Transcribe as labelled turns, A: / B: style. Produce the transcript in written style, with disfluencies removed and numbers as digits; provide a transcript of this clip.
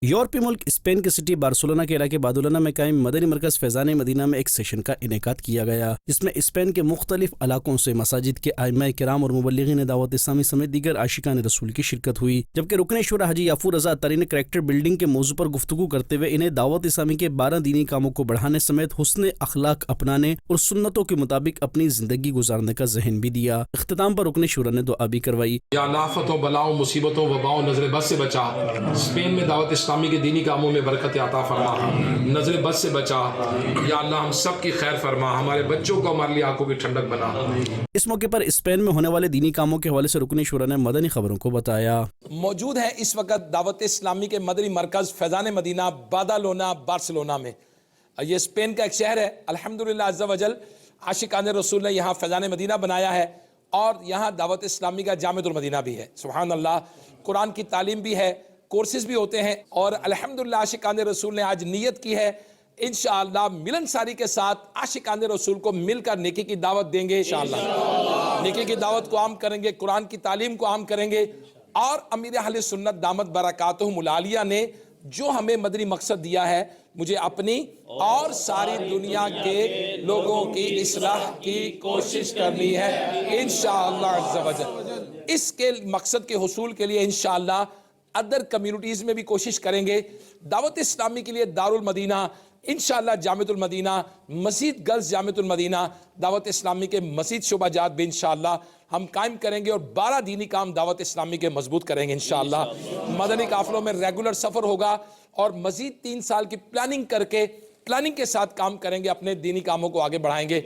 A: یورپی ملک اسپین کے city Barcelona کے علاقے بادلونہ میں قائم مدنی مرکز فیضان مدینہ میں ایک سیشن کا انعقاد کیا گیا، جس میں اسپین کے مختلف علاقوں سے مساجد کے ائمہ کرام اور مبلغین دعوت اسلامی سمیت دیگر عاشقان رسول کی شرکت ہوئی، جبکہ رکن شورا حاجی یافور رضا اتاری نے کریکٹر بلڈنگ کے موضوع پر گفتگو کرتے ہوئے انہیں دعوت اسلامی کے 12 دینی کاموں کو بڑھانے سمیت حسن اخلاق اپنانے اور سنتوں کے مطابق اپنی زندگی گزارنے کا ذہن بھی دیا۔ اختتام پر رکن شورا نے دعا بھی کروائی۔
B: یا اللہ آفتوں بلاؤں مصیبتوں وباؤں نظر بد سے بچا، اسپین میں دعوت اسلامی کے دینی کاموں میں برکت عطا فرما، نظر بد سے بچا، یا اللہ ہم سب کی خیر فرما، ہمارے بچوں کو ہمارے لیے آنکھوں کی ٹھنڈک بنا۔
A: اس موقع پر اسپین میں ہونے والے دینی کاموں کے حوالے سے رکن شورا نے مدنی خبروں کو بتایا۔
C: موجود ہے اس وقت دعوت اسلامی کے مدنی مرکز فیضان مدینہ بادالونا بارسلونا میں۔ یہ اسپین کا ایک شہر ہے، الحمدللہ عز و جل عاشقان رسول نے یہاں فیضان مدینہ بنایا ہے، اور یہاں دعوت اسلامی کا جامع المدینہ بھی ہے۔ سبحان اللہ، قرآن کی تعلیم بھی ہے، کورسز بھی ہوتے ہیں، اور الحمدللہ عاشقان رسول نے آج نیت کی ہے انشاءاللہ ملن ساری کے ساتھ عاشقان رسول کو مل کر نیکی کی دعوت دیں گے انشاءاللہ، نیکی کی دعوت کو عام کریں گے، قرآن کی تعلیم کو عام کریں گے، اور امیر اہل سنت دامت برکاتہم العالیہ نے جو ہمیں مدنی مقصد دیا ہے، مجھے اپنی اور ساری دنیا کے لوگوں کی اصلاح کی کوشش کرنی ہے انشاءاللہ عز و جل۔ اس کے مقصد کے حصول کے لیے انشاءاللہ ادر کمیونٹیز میں بھی کوشش کریں گے۔ دعوت اسلامی کے لیے دار المدینہ انشاءاللہ جامع المدینہ، مزید گرلز جامع المدینہ، دعوت اسلامی کے مزید شعبہ جات بھی انشاءاللہ ہم قائم کریں گے، اور 12 دینی کام دعوت اسلامی کے مضبوط کریں گے انشاءاللہ۔ مدنی قافلوں میں ریگولر سفر ہوگا، اور مزید 3 سال کی پلاننگ کر کے پلاننگ کے ساتھ کام کریں گے، اپنے دینی کاموں کو آگے بڑھائیں گے۔